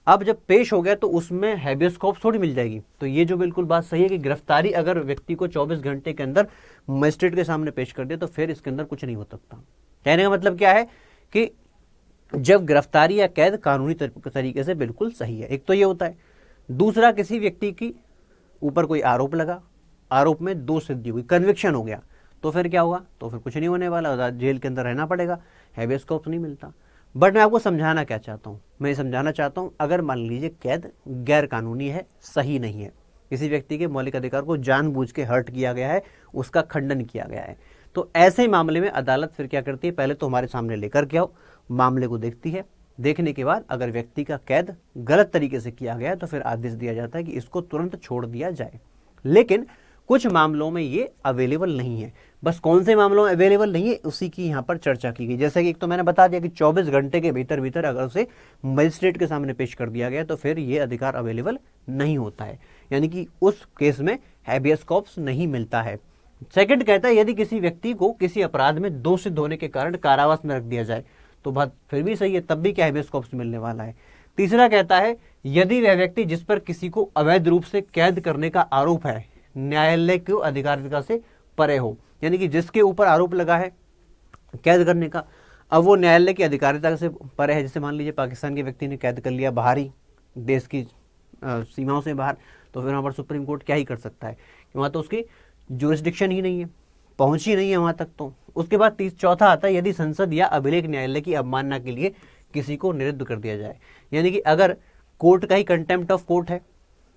अब जब पेश हो गया तो उसमें हैबियस कॉर्पस थोड़ी मिल जाएगी। तो ये जो बिल्कुल बात सही है कि गिरफ्तारी अगर व्यक्ति को 24 घंटे के अंदर मजिस्ट्रेट के सामने पेश कर दिया तो फिर इसके अंदर कुछ नहीं हो सकता। कहने का मतलब क्या है कि जब गिरफ्तारी या कैद कानूनी तरीके से बिल्कुल सही है, एक तो ये होता है। दूसरा, किसी व्यक्ति की ऊपर कोई आरोप लगा, आरोप में दोष सिद्धि हुई, कन्विक्शन हो गया, तो फिर क्या होगा? तो फिर कुछ नहीं होने वाला, जेल के अंदर रहना पड़ेगा, हैबियस कॉर्पस नहीं मिलता। बट मैं आपको समझाना क्या चाहता हूँ? मैं समझाना चाहता हूँ अगर मान लीजिए कैद गैर कानूनी है, सही नहीं है, किसी व्यक्ति के मौलिक अधिकार को जानबूझ के हर्ट किया गया है, उसका खंडन किया गया है, तो ऐसे मामले में अदालत फिर क्या करती है? पहले तो हमारे सामने लेकर के आओ, मामले को देखती है, देखने के बाद अगर व्यक्ति का कैद गलत तरीके से किया गया है तो फिर आदेश दिया जाता है कि इसको तुरंत छोड़ दिया जाए। लेकिन कुछ मामलों में ये अवेलेबल नहीं है। बस कौन से मामलों में अवेलेबल नहीं है उसी की यहाँ पर चर्चा की गई। जैसे कि एक तो मैंने बता दिया कि 24 घंटे के भीतर भीतर अगर उसे मजिस्ट्रेट के सामने पेश कर दिया गया तो फिर ये अधिकार अवेलेबल नहीं होता है, यानी कि उस केस में हैबियस कॉर्पस नहीं मिलता है। सेकंड कहता है यदि किसी व्यक्ति को किसी अपराध में दोषी सिद्ध होने के कारण कारावास में रख दिया जाए तो बात फिर भी सही है, तब भी क्या हैबियस कॉर्पस मिलने वाला है। तीसरा कहता है यदि वह व्यक्ति जिस पर किसी को अवैध रूप से कैद करने का आरोप है न्यायालय के अधिकारिता से परे हो, यानी कि जिसके ऊपर आरोप लगा है कैद करने का, अब वो न्यायालय की अधिकारिता से परे है। जैसे मान लीजिए पाकिस्तान के व्यक्ति ने कैद कर लिया बाहरी देश की सीमाओं से बाहर, तो फिर वहाँ पर सुप्रीम कोर्ट क्या ही कर सकता है, वहाँ तो उसकी जुरिस्डिक्शन ही नहीं है, पहुंच ही नहीं है वहाँ तक। तो उसके बाद चौथा आता है यदि संसद या अभिलेख न्यायालय की अवमानना के लिए किसी को निरुद्ध कर दिया जाए, यानी कि अगर कोर्ट का ही कंटेम्प्ट ऑफ कोर्ट है,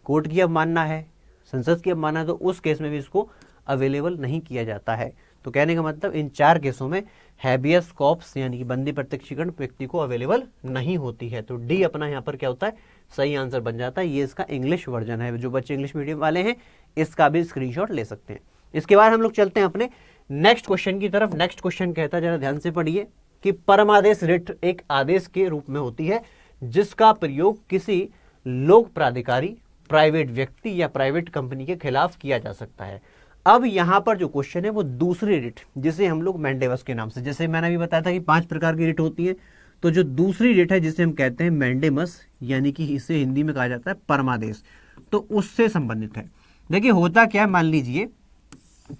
कोर्ट की अवमानना है, संसद की अवमानना है, तो उस केस में भी इसको अवेलेबल नहीं किया जाता है। तो कहने का मतलब इन 4 केसों में हैबियस कॉर्पस यानी कि बंदी प्रत्यक्षीकरण व्यक्ति को अवेलेबल नहीं होती है। तो डी अपना यहाँ पर क्या होता है? सही आंसर बन जाता है। ये इसका इंग्लिश वर्जन है, जो बच्चे इंग्लिश मीडियम वाले हैं इसका भी स्क्रीनशॉट ले सकते हैं। इसके बाद हम लोग चलते हैं अपने नेक्स्ट क्वेश्चन की तरफ। नेक्स्ट क्वेश्चन कहता है, जरा ध्यान से पढ़िए, कि परमादेश रिट एक आदेश के रूप में होती है जिसका प्रयोग किसी लोक प्राधिकारी, प्राइवेट व्यक्ति या प्राइवेट कंपनी के खिलाफ किया जा सकता है। अब यहां पर जो क्वेश्चन है वो दूसरी रिट, जिसे हम लोग मैंडेमस के नाम से, जैसे मैंने अभी बताया था कि 5 प्रकार की रिट होती है, तो जो दूसरी रिट है जिसे हम कहते हैं मैंडेमस, यानी कि इसे हिंदी में कहा जाता है परमादेश, तो उससे संबंधित है। देखिए होता क्या है, मान लीजिए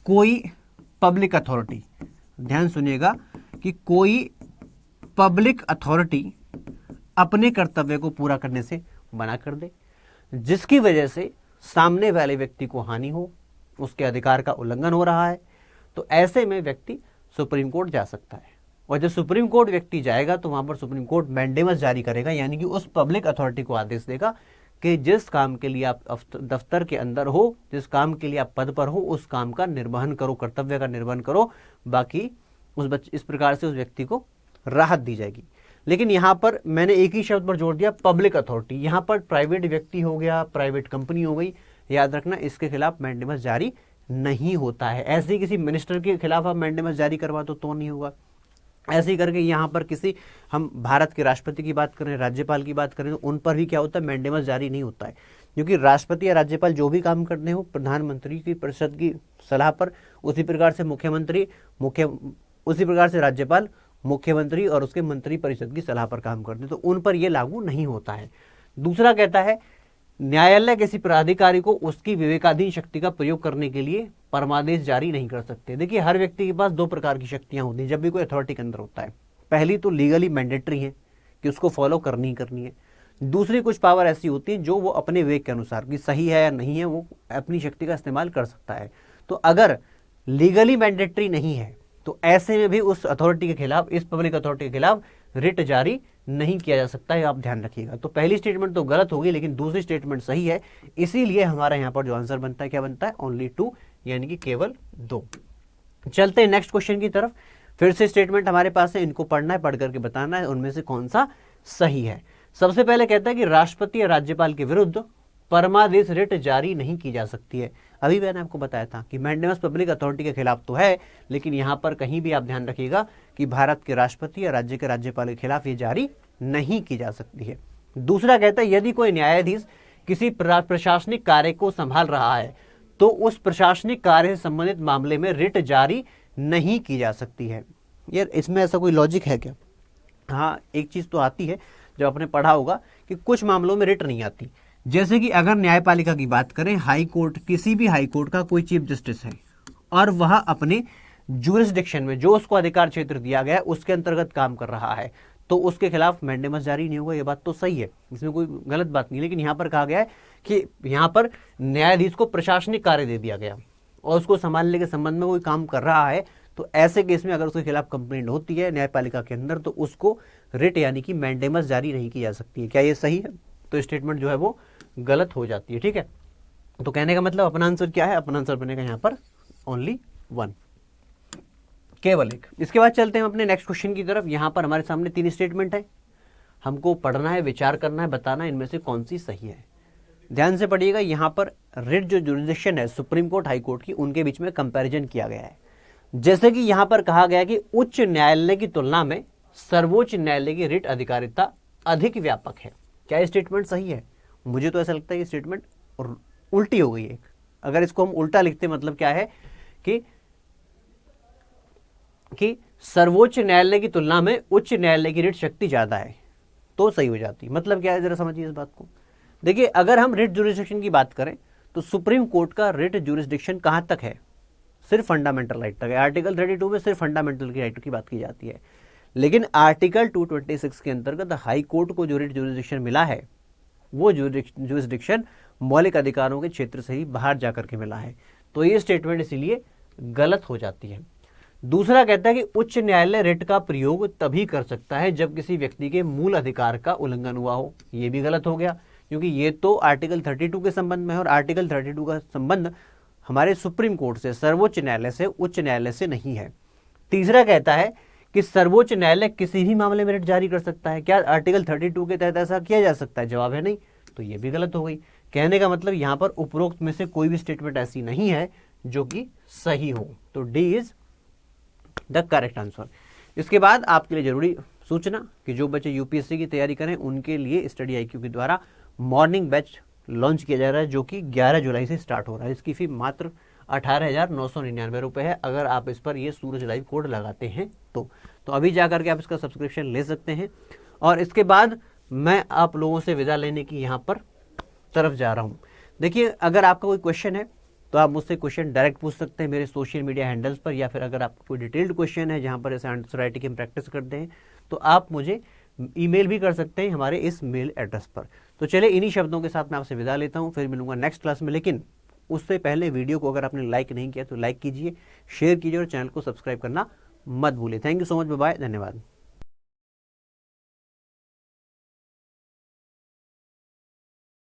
कोई पब्लिक अथॉरिटी, ध्यान सुनिएगा, कि कोई पब्लिक अथॉरिटी अपने कर्तव्य को पूरा करने से मना कर दे, जिसकी वजह से सामने वाले व्यक्ति को हानि हो, उसके अधिकार का उल्लंघन हो रहा है, तो ऐसे में व्यक्ति सुप्रीम कोर्ट जा सकता है। और जब सुप्रीम कोर्ट व्यक्ति जाएगा तो वहां पर सुप्रीम कोर्ट मैंडेमस जारी करेगा, यानी कि उस पब्लिक अथॉरिटी को आदेश देगा कि जिस काम के लिए आप दफ्तर के अंदर हो, जिस काम के लिए आप पद पर हो, उस काम का निर्वहन करो, कर्तव्य का निर्वहन करो, बाकी इस प्रकार से उस व्यक्ति को राहत दी जाएगी। लेकिन यहाँ पर मैंने एक ही शब्द पर जोड़ दिया, पब्लिक अथॉरिटी। यहाँ पर प्राइवेट व्यक्ति हो गया, प्राइवेट कंपनी हो गई, याद रखना इसके खिलाफ मैंडेमस जारी नहीं होता है। ऐसे ही किसी मिनिस्टर के खिलाफ आप मैंडेमस जारी करवा तो नहीं होगा। ऐसे ही करके यहाँ पर किसी, हम भारत के राष्ट्रपति की बात करें, राज्यपाल की बात करें, तो उन पर भी क्या होता है, मैंडेमस जारी नहीं होता है। क्योंकि राष्ट्रपति या राज्यपाल जो भी काम करते हो प्रधानमंत्री की परिषद की सलाह पर, उसी प्रकार से उसी प्रकार से राज्यपाल मुख्यमंत्री और उसके मंत्री परिषद की सलाह पर काम करते हैं, तो उन पर यह लागू नहीं होता है। दूसरा कहता है न्यायालय किसी प्राधिकारी को उसकी विवेकाधीन शक्ति का प्रयोग करने के लिए परमादेश जारी नहीं कर सकते। देखिए हर व्यक्ति के पास दो प्रकार की शक्तियां होती हैं जब भी कोई अथॉरिटी के अंदर होता है। पहली तो लीगली मैंडेटरी है कि उसको फॉलो करनी ही करनी है। दूसरी कुछ पावर ऐसी होती है जो वो अपने विवेक के अनुसार कि सही है या नहीं है वो अपनी शक्ति का इस्तेमाल कर सकता है। तो अगर लीगली मैंडेटरी नहीं है तो ऐसे में भी उस अथॉरिटी के खिलाफ, इस पब्लिक अथॉरिटी के खिलाफ रिट जारी नहीं किया जा सकता है, आप ध्यान रखिएगा। तो पहली स्टेटमेंट तो गलत होगी लेकिन दूसरी स्टेटमेंट सही है, इसीलिए हमारा यहां पर जो आंसर बनता है क्या बनता है, ओनली 2, यानी कि केवल 2। चलते हैं नेक्स्ट क्वेश्चन की तरफ। फिर से स्टेटमेंट हमारे पास है, इनको पढ़ना है, पढ़ करके बताना है उनमें से कौन सा सही है। सबसे पहले कहता है कि राष्ट्रपति या राज्यपाल के विरुद्ध परमादेश रिट जारी नहीं की जा सकती है। अभी मैंने आपको बताया था कि मैंडेमस पब्लिक अथॉरिटी के खिलाफ तो है, लेकिन यहां पर कहीं भी आप ध्यान रखिएगा कि भारत के राष्ट्रपति या राज्य के राज्यपाल के खिलाफ ये जारी नहीं की जा सकती है। दूसरा कहता है यदि कोई न्यायाधीश किसी प्रशासनिक कार्य को संभाल रहा है तो उस प्रशासनिक कार्य से संबंधित मामले में रिट जारी नहीं की जा सकती है। यार इसमें ऐसा कोई लॉजिक है क्या? हाँ, एक चीज तो आती है जो आपने पढ़ा होगा कि कुछ मामलों में रिट नहीं आती। जैसे कि अगर न्यायपालिका की बात करें, हाई कोर्ट, किसी भी हाई कोर्ट का कोई चीफ जस्टिस है और वह अपने ज्यूरिसडिक्शन में जो उसको अधिकार क्षेत्र दिया गया है उसके अंतर्गत काम कर रहा है तो उसके खिलाफ मैंडेमस जारी नहीं होगा। ये बात तो सही है, इसमें कोई गलत बात नहीं। लेकिन यहाँ पर कहा गया है कि यहाँ पर न्यायाधीश को प्रशासनिक कार्य दे दिया गया और उसको संभालने के संबंध में कोई काम कर रहा है, तो ऐसे केस में अगर उसके खिलाफ कंप्लेंट होती है न्यायपालिका के अंदर तो उसको रिट यानी कि मैंडेमस जारी नहीं की जा सकती है। क्या ये सही है? तो स्टेटमेंट जो है वो गलत हो जाती है। ठीक है, तो कहने का मतलब अपना आंसर क्या है? अपना आंसर बनेगा यहाँ पर ओनली 1, केवल 1। इसके बाद चलते हैं अपने नेक्स्ट क्वेश्चन की तरफ। यहाँ पर हमारे सामने 3 स्टेटमेंट है, हमको पढ़ना है, विचार करना है, बताना है इनमें से कौन सी सही है। ध्यान से पढ़िएगा, यहाँ पर रिट जो जुरिडिक्शन है सुप्रीम कोर्ट, हाई कोर्ट की, उनके बीच में कंपैरिजन किया गया है। जैसे कि यहाँ पर कहा गया कि उच्च न्यायालय की तुलना में सर्वोच्च न्यायालय की रिट अधिकारिता अधिक व्यापक है। क्या ये स्टेटमेंट सही है? मुझे तो ऐसा लगता है कि स्टेटमेंट उल्टी हो गई है। अगर इसको हम उल्टा लिखते मतलब क्या है कि सर्वोच्च न्यायालय की तुलना में उच्च न्यायालय की रिट शक्ति ज्यादा है तो सही हो जाती। मतलब क्या है, जरा समझिए इस बात को। देखिए अगर हम रिट ज्यूरिसडिक्शन की बात करें तो सुप्रीम कोर्ट का रिट ज्यूरिसडिक्शन कहां तक है? सिर्फ फंडामेंटल राइट तक है। आर्टिकल 32 में सिर्फ फंडामेंटल की राइट की बात की जाती है, लेकिन आर्टिकल 226 के अंतर्गत हाई कोर्ट को जो रिट ज्यूरिसडिक्शन मिला है वो ज्यूरिसडिक्शन मौलिक अधिकारों के क्षेत्र से ही बाहर जाकर के मिला है, तो ये स्टेटमेंट इसीलिए गलत हो जाती है। दूसरा कहता है कि उच्च न्यायालय रिट का प्रयोग तभी कर सकता है जब किसी व्यक्ति के मूल अधिकार का उल्लंघन हुआ हो। ये भी गलत हो गया, क्योंकि ये तो आर्टिकल 32 के संबंध में है और आर्टिकल 32 का संबंध हमारे सुप्रीम कोर्ट से, सर्वोच्च न्यायालय से, उच्च न्यायालय से नहीं है। तीसरा कहता है कि सर्वोच्च न्यायालय किसी भी मामले में रिट जारी कर सकता है। क्या आर्टिकल 32 के तहत ऐसा किया जा सकता है? जवाब है नहीं, तो ये भी गलत हो गई। कहने का मतलब यहाँ पर उपरोक्त में से कोई भी स्टेटमेंट ऐसी नहीं है जो कि सही हो, तो D is the correct answer. इसके बाद आपके लिए जरूरी सूचना कि जो बच्चे यूपीएससी की तैयारी करें उनके लिए स्टडी आईक्यू के द्वारा मॉर्निंग बैच लॉन्च किया जा रहा है जो कि 11 जुलाई से स्टार्ट हो रहा है। इसकी फी मात्र 18,999 रुपये है अगर आप इस पर ये सूरज लाइव कोड लगाते हैं तो अभी जाकर के आप इसका सब्सक्रिप्शन ले सकते हैं। और इसके बाद मैं आप लोगों से विदा लेने की यहाँ पर तरफ जा रहा हूँ। देखिए अगर आपका कोई क्वेश्चन है तो आप मुझसे क्वेश्चन डायरेक्ट पूछ सकते हैं मेरे सोशल मीडिया हैंडल्स पर, या फिर अगर आपको कोई डिटेल्ड क्वेश्चन है जहाँ पर ऐसे आंसर राइटिंग की हम प्रैक्टिस करते हैं तो आप मुझे ईमेल भी कर सकते हैं हमारे इस मेल एड्रेस पर। तो चलिए इन्हीं शब्दों के साथ मैं आपसे विदा लेता हूँ, फिर मिलूंगा नेक्स्ट क्लास में। लेकिन उससे पहले वीडियो को अगर आपने लाइक नहीं किया तो लाइक कीजिए, शेयर कीजिए और चैनल को सब्सक्राइब करना मत भूलिए। Thank you so much, bye bye, धन्यवाद।